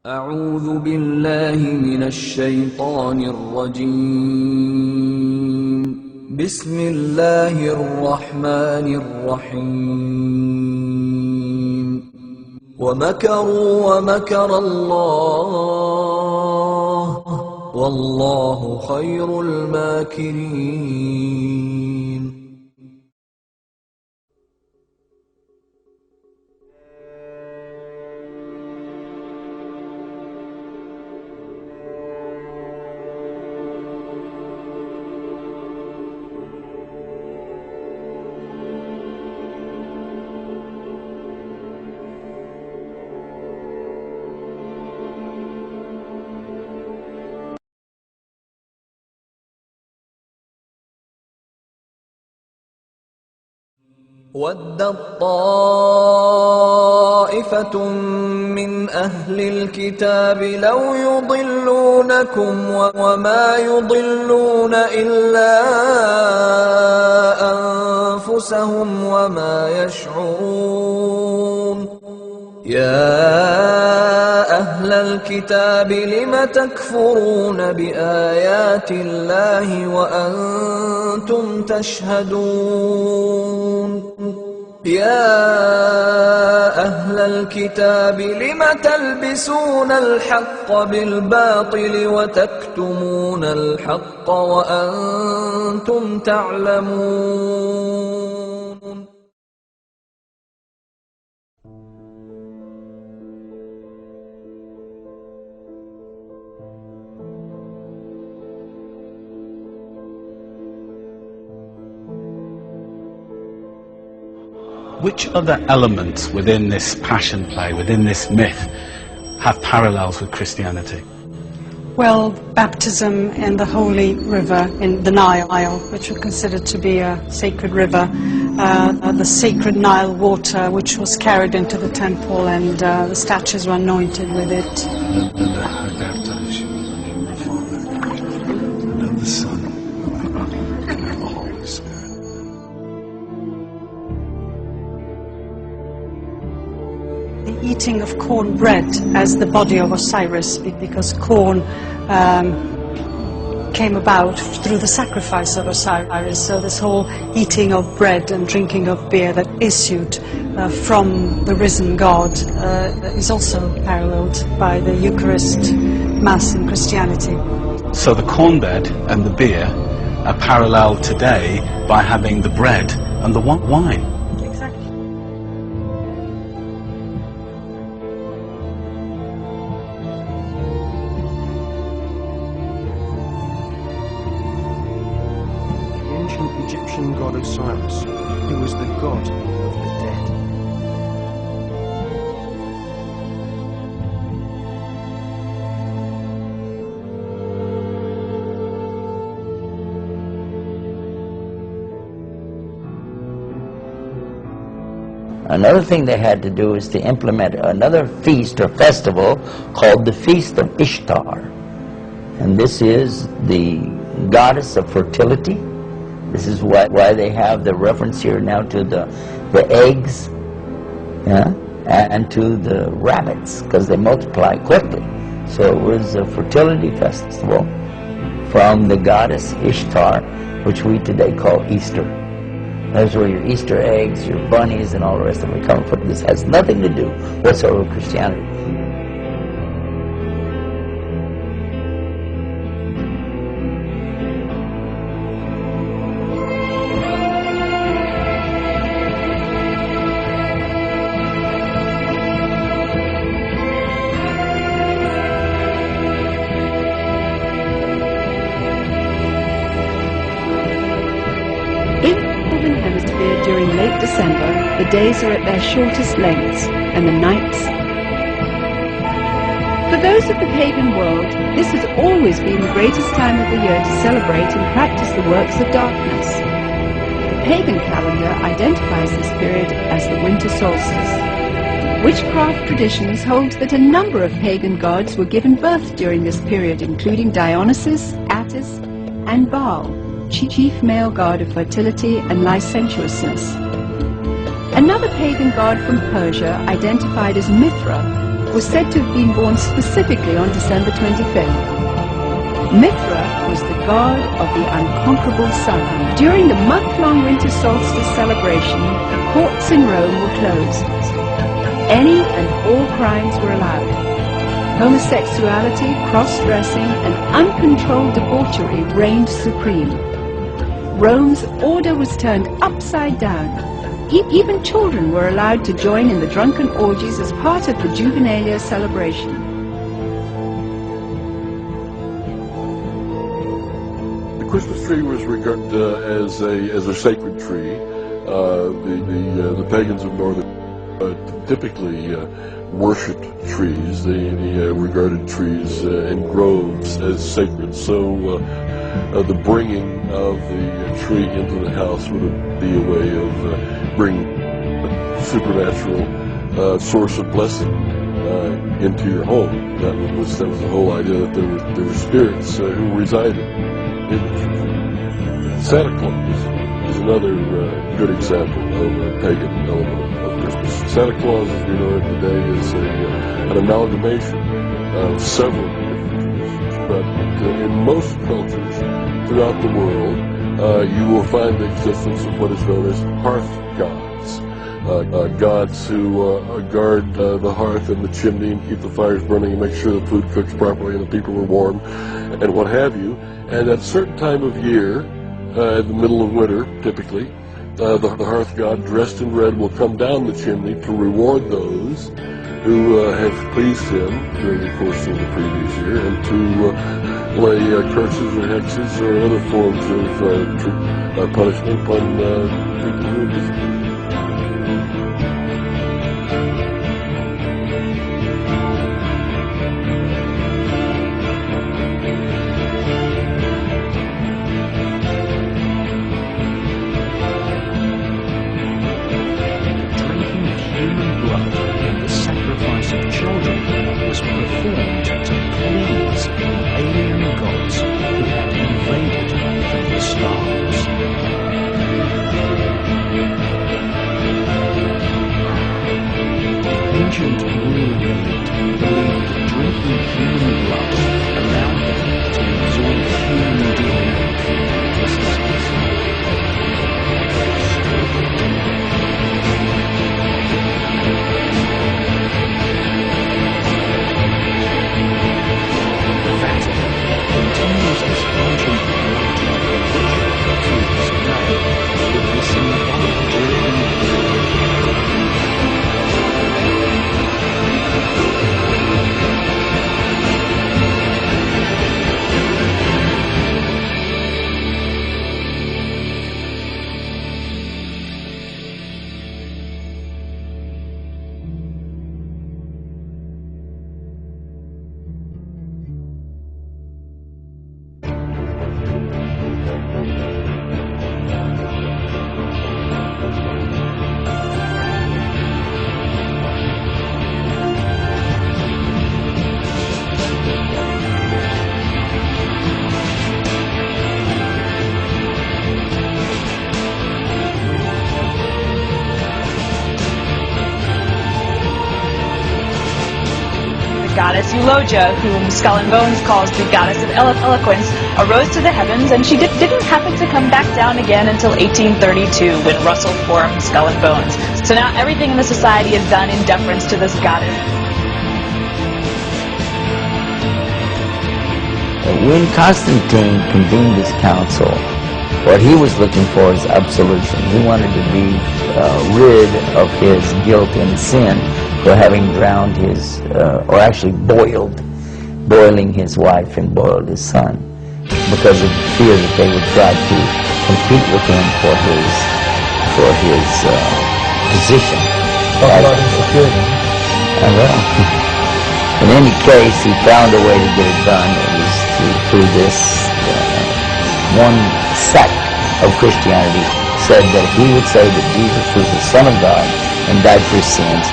أعوذ بالله من الشيطان الرجيم. بسم الله الرحمن الرحيم. ومكروا ومكر الله والله خير الماكرين. وَدَّت طَّائِفَةٌ مِّنْ أَهْلِ الْكِتَابِ لَوْ يُضِلُّونَكُمْ وَمَا يُضِلُّونَ إِلَّا أَنفُسَهُمْ وَمَا يَشْعُرُونَ. يَا أَهْلَ الْكِتَابِ لِمَ تَكْفُرُونَ بِآيَاتِ اللَّهِ وَأَنْتُمْ تَشْهَدُونَ. يَا أَهْلَ الْكِتَابِ لِمَ تَلْبِسُونَ الْحَقَّ بِالْبَاطِلِ وَتَكْتُمُونَ الْحَقَّ وَأَنْتُمْ تعلمون. Which other elements within this passion play, within this myth, have parallels with Christianity? Well, baptism in the holy river, in the Nile, which was considered to be a sacred river, the sacred Nile water, which was carried into the temple, and the statues were anointed with it. And I baptize you in the name of the Father, and of the Son, and of the Holy Spirit. The eating of corn bread as the body of Osiris, because corn came about through the sacrifice of Osiris. So this whole eating of bread and drinking of beer that issued from the risen God is also paralleled by the Eucharist Mass in Christianity. So the corn bed and the beer are paralleled today by having the bread and the wine. Egyptian god Osiris, who was the god of the dead. Another thing they had to do is to implement another feast or festival called the Feast of Ishtar. And this is the goddess of fertility. This is why they have the reference here now to the eggs, and to the rabbits, because they multiply quickly. So it was a fertility festival from the goddess Ishtar, which we today call Easter. Those were your Easter eggs, your bunnies, and all the rest of it come from. This has nothing to do whatsoever with Christianity. During late December, the days are at their shortest lengths, and the nights. For those of the pagan world, this has always been the greatest time of the year to celebrate and practice the works of darkness. The pagan calendar identifies this period as the winter solstice. Witchcraft traditions hold that a number of pagan gods were given birth during this period, including Dionysus, Attis, and Baal, chief male god of fertility and licentiousness. Another pagan god from Persia, identified as Mithra, was said to have been born specifically on December 25th. Mithra was the god of the unconquerable sun. During the month-long winter solstice celebration, the courts in Rome were closed. Any and all crimes were allowed. Homosexuality, cross-dressing, and uncontrolled debauchery reigned supreme. Rome's order was turned upside down. Even children were allowed to join in the drunken orgies as part of the Juvenalia celebration. The Christmas tree was regarded as a sacred tree. The pagans of northern typically worshipped trees. They regarded trees and groves as sacred. So the bringing of the tree into the house would be a way of bringing a supernatural source of blessing into your home. That was the whole idea, that there were spirits who resided in the tree. Santa Claus is another good example of a pagan element of Christmas. Santa Claus, as we know it today, is an amalgamation of several different traditions. But in most cultures throughout the world, you will find the existence of what is known as hearth gods. Gods who guard the hearth and the chimney and keep the fires burning and make sure the food cooks properly and the people are warm and what have you. And at a certain time of year, in the middle of winter, typically, the hearth god dressed in red will come down the chimney to reward those who have pleased him during the course of the previous year, and to lay curses or hexes or other forms of punishment upon people who have disobeyed. Goddess Eulogia, whom Skull and Bones calls the goddess of eloquence, arose to the heavens, and she didn't happen to come back down again until 1832, when Russell formed Skull and Bones. So now everything in the society is done in deference to this goddess. When Constantine convened his council, what he was looking for is absolution. He wanted to be rid of his guilt and sin for having drowned his, or actually boiling his wife and boiled his son, because of the fear that they would try to compete with him for his position. Talk about insecurity. Well, in any case, he found a way to get it done. It was through this one sect of Christianity said that if he would say that Jesus was the Son of God and died for his sins,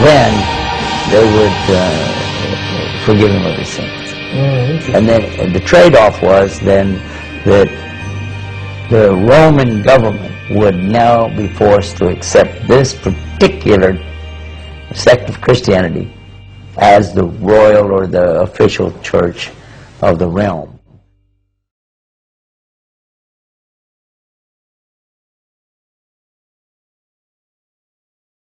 then they would forgive him of his sins. And then the trade-off was then that the Roman government would now be forced to accept this particular sect of Christianity as the royal or the official church of the realm.